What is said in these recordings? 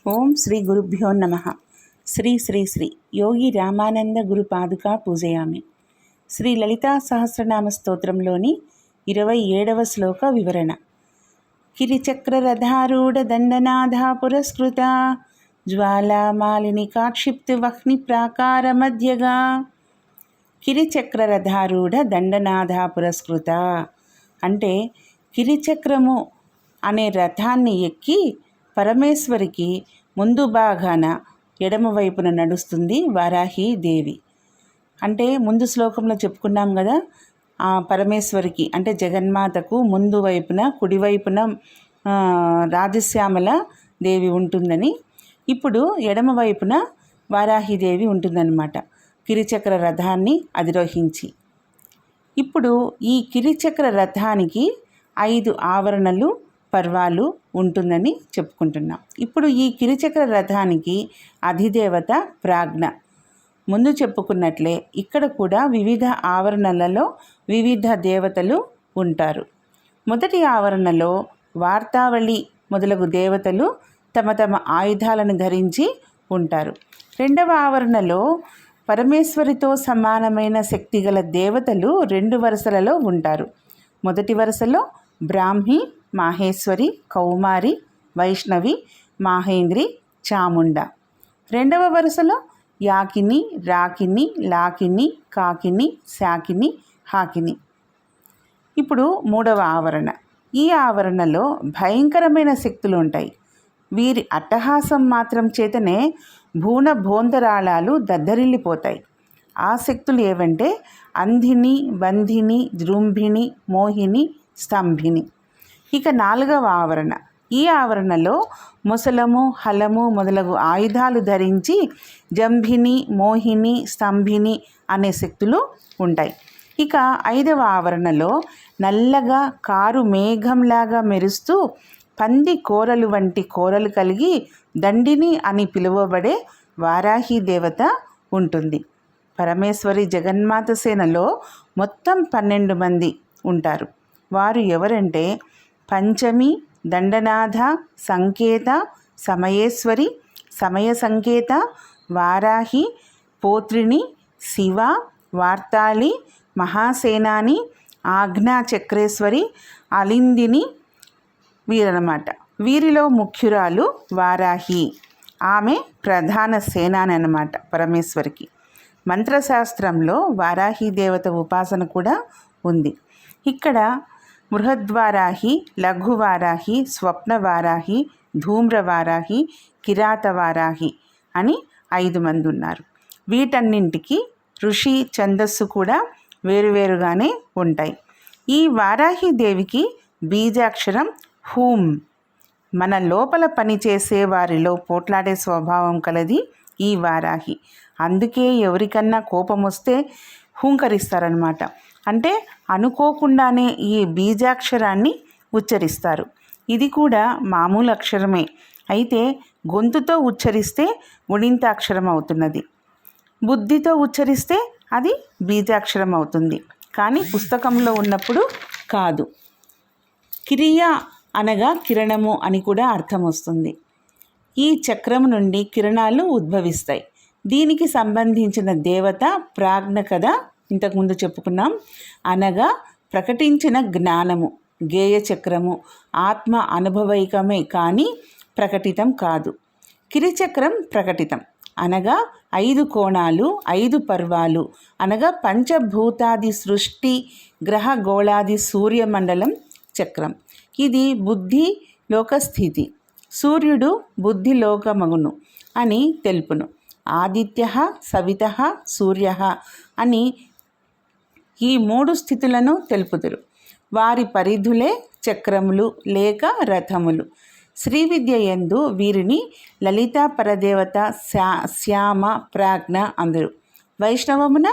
ఓం శ్రీ గురుభ్యో నమః. శ్రీ శ్రీ శ్రీ యోగి రామానంద గురు పాదుకా పూజయామి. శ్రీ లలితా సహస్రనామ స్తోత్రంలోని 27వ శ్లోక వివరణ. కిరిచక్రరథారూఢ దండనాథా పురస్కృత జ్వాలామాలిని కాక్షిప్తు వహ్ని ప్రాకార మధ్యగా. కిరిచక్రరథారూఢ దండనాథా పురస్కృత అంటే కిరిచక్రము అనే రథాన్ని ఎక్కి పరమేశ్వరికి ముందు భాగాన ఎడమవైపున నడుస్తుంది వారాహి దేవి. అంటే ముందు శ్లోకంలో చెప్పుకున్నాం కదా, ఆ పరమేశ్వరికి అంటే జగన్మాతకు ముందు వైపున కుడివైపున రాజశ్యామల దేవి ఉంటుందని. ఇప్పుడు ఎడమవైపున వారాహిదేవి ఉంటుందన్నమాట, కిరిచక్ర రథాన్ని అధిరోహించి. ఇప్పుడు ఈ కిరిచక్ర రథానికి 5 ఆవరణలు పర్వాలు ఉంటుందని చెప్పుకుంటున్నాం. ఇప్పుడు ఈ కిరిచక్ర రథానికి అధిదేవత ప్రాజ్ఞ. ముందు చెప్పుకున్నట్లే ఇక్కడ కూడా వివిధ ఆవరణలలో వివిధ దేవతలు ఉంటారు. మొదటి ఆవరణలో వార్తావళి మొదలగు దేవతలు తమ తమ ఆయుధాలను ధరించి ఉంటారు. రెండవ ఆవరణలో పరమేశ్వరితో సమానమైన శక్తిగల దేవతలు 2 వరుసలలో ఉంటారు. మొదటి వరుసలో బ్రాహ్మి, మాహేశ్వరి, కౌమారి, వైష్ణవి, మాహేంద్రి, చాముండ. రెండవ వరుసలో యాకిని, రాకిని, లాకిని, కాకిని, శాకిని, హాకిని. ఇప్పుడు మూడవ ఆవరణ. ఈ ఆవరణలో భయంకరమైన శక్తులు ఉంటాయి. వీరి అట్టహాసం మాత్రం చేతనే భూన భోంతరాళాలు దద్దరిల్లిపోతాయి. ఆ శక్తులు ఏవంటే అంధిని, బంధిని, జృంభిణి, మోహిని, స్తంభిని. ఇక 4వ ఆవరణ. ఈ ఆవరణలో ముసలము, హలము మొదలగు ఆయుధాలు ధరించి జంభిని, మోహిని, స్తంభిని అనే శక్తులు ఉంటాయి. ఇక 5వ ఆవరణలో నల్లగా కారు మేఘంలాగా మెరుస్తూ పంది కోరలు వంటి కోరలు కలిగి దండిని అని పిలువబడే వారాహి దేవత ఉంటుంది. పరమేశ్వరి జగన్మాత సేనలో మొత్తం 12 మంది ఉంటారు. వారు ఎవరంటే పంచమి, దండనాథ, సంకేత, సమయేశ్వరి, సమయ సంకేత, వారాహి, పోత్రిని, శివ, వార్తాళి, మహాసేనాని, ఆజ్ఞా చక్రేశ్వరి, అలిందిని వీరన్నమాట. వీరిలో ముఖ్యురాలు వారాహి. ఆమె ప్రధాన సేనాని అన్నమాట పరమేశ్వరికి. మంత్రశాస్త్రంలో వారాహి దేవత ఉపాసన కూడా ఉంది. ఇక్కడ బృహద్వారాహి, లఘువారాహి, స్వప్నవారాహి, ధూమ్రవారాహి, కిరాతవారాహి అని 5 మంది ఉన్నారు. వీటన్నింటికి ఋషి ఛందస్సు కూడా వేరువేరుగానే ఉంటాయి. ఈ వారాహి దేవికి బీజాక్షరం హూం. మన లోపల పనిచేసే వారిలో పోట్లాడే స్వభావం కలది ఈ వారాహి. అందుకే ఎవరికన్నా కోపం వస్తే హూంకరిస్తారనమాట. అంటే అనుకోకుండానే ఈ బీజాక్షరాన్ని ఉచ్చరిస్తారు. ఇది కూడా మామూలు అక్షరమే, అయితే గొంతుతో ఉచ్చరిస్తే గుణింతాక్షరం అవుతున్నది. బుద్ధితో ఉచ్చరిస్తే అది బీజాక్షరం అవుతుంది, కానీ పుస్తకంలో ఉన్నప్పుడు కాదు. కిరియ అనగా కిరణము అని కూడా అర్థం వస్తుంది. ఈ చక్రం నుండి కిరణాలు ఉద్భవిస్తాయి. దీనికి సంబంధించిన దేవత ప్రాజ్ఞ కదా, ఇంతకుముందు చెప్పుకున్నాం. అనగా ప్రకటించిన జ్ఞానము. గేయ చక్రము ఆత్మ అనుభవైకమే కానీ ప్రకటితం కాదు. కిరిచక్రం ప్రకటితం అనగా 5 కోణాలు, 5 పర్వాలు అనగా పంచభూతాది సృష్టి, గ్రహ గోళాది సూర్యమండలం చక్రం. ఇది బుద్ధి లోకస్థితి. సూర్యుడు బుద్ధి లోకమగును అని తెలుపును. ఆదిత్య, సవిత, సూర్య అని ఈ 3 స్థితులను తెలుపుదురు. వారి పరిధులే చక్రములు లేక రథములు. శ్రీ విద్య యందు వీరిని లలితా పరదేవత, శ్యామ, ప్రాజ్ఞ అందరు. వైష్ణవమున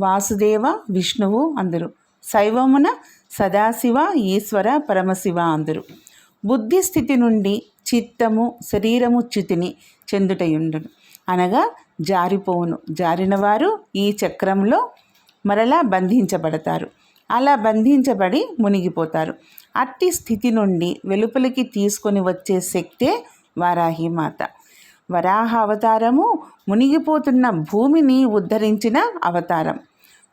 వాసుదేవ, విష్ణువు అందరు. శైవమున సదాశివ, ఈశ్వర, పరమశివ అందరు. బుద్ధి స్థితి నుండి చిత్తము, శరీరము చ్యుతిని చెందుటయుండును అనగా జారిపోవును. జారినవారు ఈ చక్రంలో మరలా బంధించబడతారు. అలా బంధించబడి మునిగిపోతారు. అట్టి స్థితి నుండి వెలుపలికి తీసుకొని వచ్చే శక్తే వారాహి మాత. వరాహ అవతారము మునిగిపోతున్న భూమిని ఉద్ధరించిన అవతారం.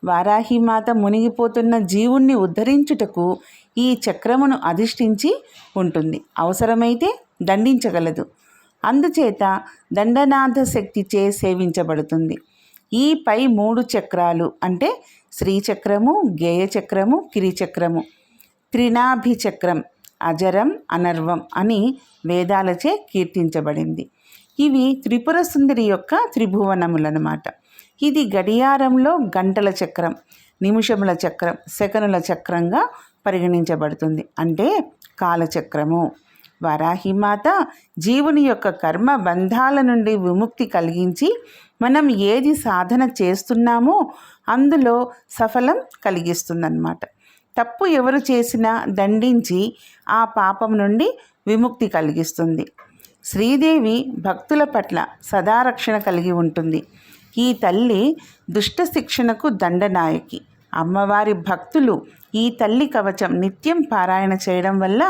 వారాహిమాత మునిగిపోతున్న జీవుణ్ణి ఉద్ధరించుటకు ఈ చక్రమును అధిష్ఠించి ఉంటుంది. అవసరమైతే దండించగలదు. అందుచేత దండనాథ శక్తిచే సేవించబడుతుంది. ఈ పై 3 చక్రాలు అంటే శ్రీచక్రము, గేయచక్రము, కిరిచక్రము, త్రినాభిచక్రం అజరం అనర్వం అని వేదాలచే కీర్తించబడింది. ఇవి త్రిపుర సుందరి యొక్క త్రిభువనములన్నమాట. ఇది గడియారంలో గంటల చక్రం, నిమిషముల చక్రం, సెకనుల చక్రంగా పరిగణించబడుతుంది. అంటే కాలచక్రము. వారాహిమాత జీవుని యొక్క కర్మ బంధాల నుండి విముక్తి కలిగించి మనం ఏది సాధన చేస్తున్నామో అందులో సఫలం కలిగిస్తుందన్నమాట. తప్పు ఎవరు చేసినా దండించి ఆ పాపం నుండి విముక్తి కలిగిస్తుంది. శ్రీదేవి భక్తుల పట్ల సదారక్షణ కలిగి ఉంటుంది. ఈ తల్లి దుష్ట శిక్షణకు దండనాయకి. అమ్మవారి భక్తులు ఈ తల్లి కవచం నిత్యం పారాయణ చేయడం వల్ల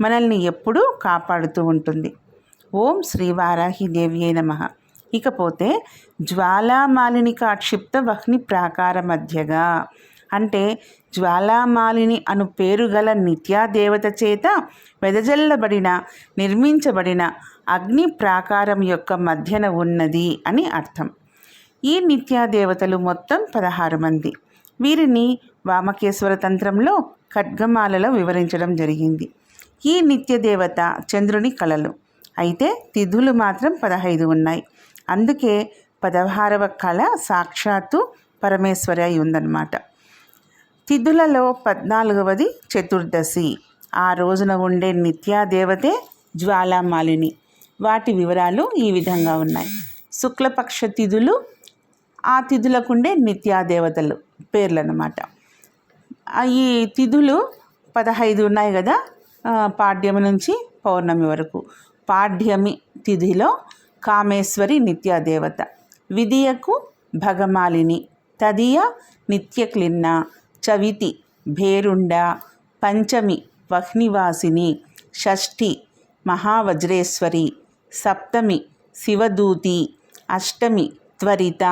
మనల్ని ఎప్పుడూ కాపాడుతూ ఉంటుంది. ఓం శ్రీ వారాహి దేవ్యే నమః. ఇకపోతే జ్వాలామాలిని కాక్షిప్త వహ్ని ప్రాకార మధ్యగా అంటే జ్వాలామాలిని అను పేరు గల నిత్యాదేవత చేత వెదజల్లబడిన నిర్మించబడిన అగ్ని ప్రాకారం యొక్క మధ్యన ఉన్నది అని అర్థం. ఈ నిత్యాదేవతలు మొత్తం 16 మంది. వీరిని వామకేశ్వర తంత్రంలో ఖడ్గమాలలో వివరించడం జరిగింది. ఈ నిత్యదేవత చంద్రుని కళలు. అయితే తిథులు మాత్రం 15 ఉన్నాయి. అందుకే 16వ కళ సాక్షాత్తు పరమేశ్వరి అయి ఉందన్నమాట. తిథులలో 14వది చతుర్దశి. ఆ రోజున ఉండే నిత్యాదేవతే జ్వాలామాలిని. వాటి వివరాలు ఈ విధంగా ఉన్నాయి. శుక్లపక్ష తిథులు, ఆ తిథులకుండే నిత్యాదేవతలు పేర్లన్నమాట. ఈ తిథులు 15 ఉన్నాయి కదా, పాడ్యమి నుంచి పౌర్ణమి వరకు. పాడ్యమి తిథిలో కామేశ్వరి నిత్యాదేవత, విదియకు భగమాలిని, తదియ నిత్యక్లిన్న, చవితి భేరుండ, పంచమి వహ్నివాసిని, షష్ఠి మహావజ్రేశ్వరి, సప్తమి శివదూతి, అష్టమి త్వరిత,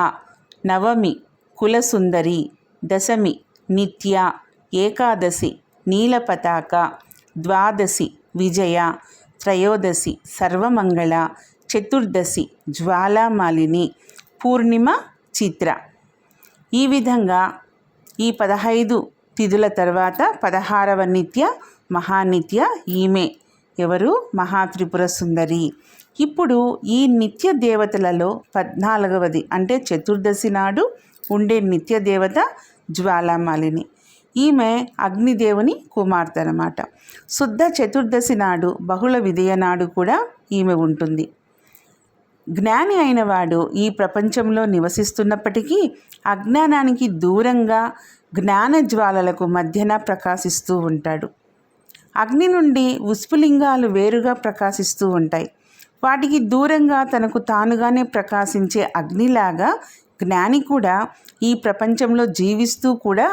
నవమి కులసుందరి, దశమి నిత్య, ఏకాదశి నీలపతాక, ద్వాదశి విజయ, త్రయోదశి సర్వమంగళ, చతుర్దశి జ్వాలామాలిని, పూర్ణిమ చిత్ర. ఈ విధంగా ఈ 15 తిథుల తర్వాత 16వ నిత్య మహానిత్య ఈమె ఎవరు? మహాత్రిపుర సుందరి. ఇప్పుడు ఈ నిత్య దేవతలలో 14వది అంటే చతుర్దశి నాడు ఉండే నిత్య దేవత జ్వాలామాలిని. ఈమె అగ్నిదేవుని కుమార్తె అన్నమాట. శుద్ధ చతుర్దశి నాడు బహుళ విదయ నాడు కూడా ఈమె ఉంటుంది. జ్ఞాని అయినవాడు ఈ ప్రపంచంలో నివసిస్తున్నప్పటికీ అజ్ఞానానికి దూరంగా జ్ఞాన జ్వాలలకు మధ్యన ప్రకాశిస్తూ ఉంటాడు. అగ్ని నుండి ఉష్పులింగాలు వేరుగా ప్రకాశిస్తూ ఉంటాయి. వాటికి దూరంగా తనకు తానుగానే ప్రకాశించే అగ్నిలాగా జ్ఞాని కూడా ఈ ప్రపంచంలో జీవిస్తూ కూడా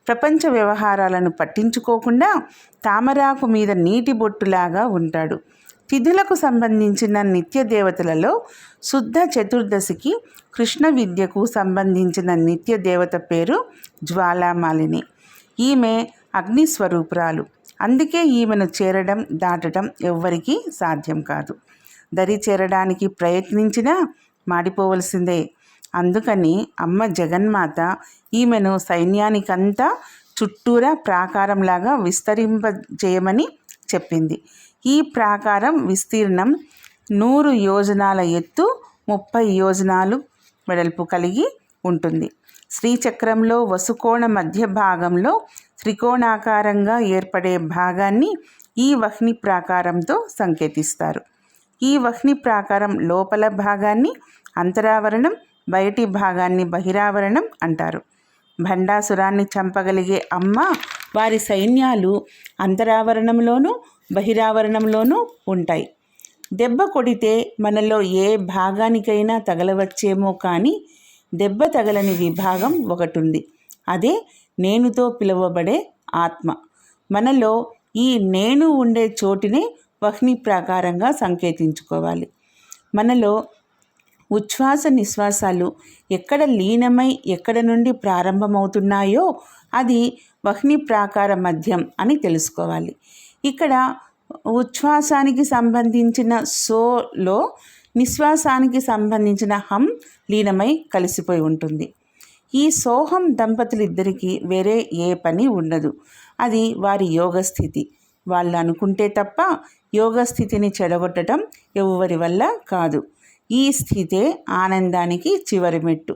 ప్రపంచ వ్యవహారాలను పట్టించుకోకుండా తామరాకు మీద నీటి బొట్టులాగా ఉంటాడు. తిథులకు సంబంధించిన నిత్య దేవతలలో శుద్ధ చతుర్దశికి కృష్ణ విద్యకు సంబంధించిన నిత్య దేవత పేరు జ్వాలామాలిని. ఈమె అగ్నిస్వరూపురాలు. అందుకే ఈమెను చేరడం దాటడం ఎవ్వరికీ సాధ్యం కాదు. దరి చేరడానికి ప్రయత్నించినా మాడిపోవలసిందే. అందుకని అమ్మ జగన్మాత ఈమెను సైన్యానికంతా చుట్టూరా ప్రాకారంలాగా విస్తరింపజేయమని చెప్పింది. ఈ ప్రాకారం విస్తీర్ణం 100 యోజనాల ఎత్తు, 30 యోజనాలు వెడల్పు కలిగి ఉంటుంది. శ్రీచక్రంలో వసుకోణ మధ్య భాగంలో త్రికోణాకారంగా ఏర్పడే భాగాన్ని ఈ వహ్ని ప్రాకారంతో సంకేతిస్తారు. ఈ వహ్ని ప్రాకారం లోపల భాగాన్ని అంతరావరణం, బయటి భాగాన్ని బహిరావరణం అంటారు. భండాసురాన్ని చంపగలిగే అమ్మ వారి సైన్యాలు అంతరావరణంలోనూ బహిరావరణంలోనూ ఉంటాయి. దెబ్బ కొడితే మనలో ఏ భాగానికైనా తగలవచ్చేమో కానీ దెబ్బ తగలని విభాగం ఒకటి ఉంది. అదే నేనుతో పిలువబడే ఆత్మ. మనలో ఈ నేను ఉండే చోటునే వహ్ని ప్రాకారంగా సంకేతించుకోవాలి. మనలో ఉచ్ఛ్వాస నిశ్వాసాలు ఎక్కడ లీనమై ఎక్కడ నుండి ప్రారంభమవుతున్నాయో అది వహ్ని ప్రాకార మధ్యం అని తెలుసుకోవాలి. ఇక్కడ ఉచ్ఛ్వాసానికి సంబంధించిన సోలో నిశ్వాసానికి సంబంధించిన హం లీనమై కలిసిపోయి ఉంటుంది. ఈ సోహం దంపతులిద్దరికీ వేరే ఏ పని ఉండదు. అది వారి యోగస్థితి. వాళ్ళు అనుకుంటే తప్ప యోగస్థితిని చెడగొట్టడం ఎవరి వల్ల కాదు. ఈ స్థితే ఆనందానికి చివరి మెట్టు.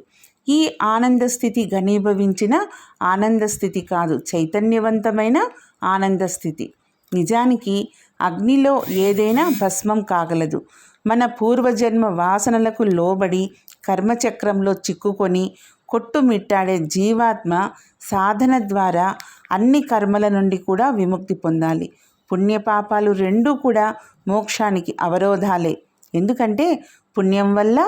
ఈ ఆనంద స్థితి ఘనీభవించిన ఆనంద స్థితి కాదు, చైతన్యవంతమైన ఆనంద స్థితి. నిజానికి అగ్నిలో ఏదైనా భస్మం కాగలదు. మన పూర్వజన్మ వాసనలకు లోబడి కర్మచక్రంలో చిక్కుకొని కొట్టుమిట్టాడే జీవాత్మ సాధన ద్వారా అన్ని కర్మల నుండి కూడా విముక్తి పొందాలి. పుణ్యపాపాలు రెండూ కూడా మోక్షానికి అవరోధాలే. ఎందుకంటే పుణ్యం వల్ల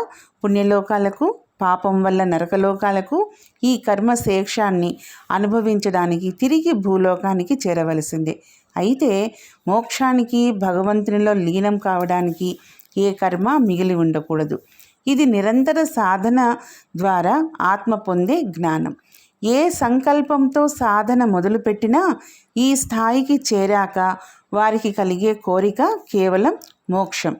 పుణ్యలోకాలకు, పాపం వల్ల నరకలోకాలకు ఈ కర్మ శేషాన్ని అనుభవించడానికి తిరిగి భూలోకానికి చేరవలసిందే. అయితే మోక్షానికి, భగవంతునిలో లీనం కావడానికి ఏ కర్మ మిగిలి ఉండకూడదు. ఇది నిరంతర సాధన ద్వారా ఆత్మ పొందే జ్ఞానం. ఏ సంకల్పంతో సాధన మొదలుపెట్టినా ఈ స్థాయికి చేరాక వారికి కలిగే కోరిక కేవలం మోక్షం.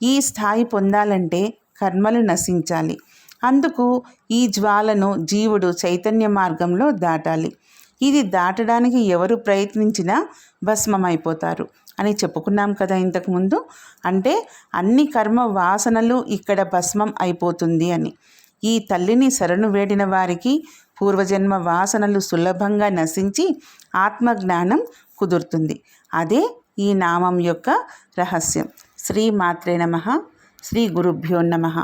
ఈ స్థాయి పొందాలంటే కర్మలు నశించాలి. అందుకు ఈ జ్వాలను జీవుడు చైతన్య మార్గంలో దాటాలి. ఇది దాటడానికి ఎవరు ప్రయత్నించినా భస్మమైపోతారు అని చెప్పుకున్నాం కదా ఇంతకుముందు. అంటే అన్ని కర్మ వాసనలు ఇక్కడ భస్మం అయిపోతుంది అని. ఈ తల్లిని శరణు వేడిన వారికి పూర్వజన్మ వాసనలు సులభంగా నశించి ఆత్మజ్ఞానం కుదురుతుంది. అదే ఈ నామం యొక్క రహస్యం. శ్రీ మాత్రే నమః. శ్రీ గురుభ్యో నమః.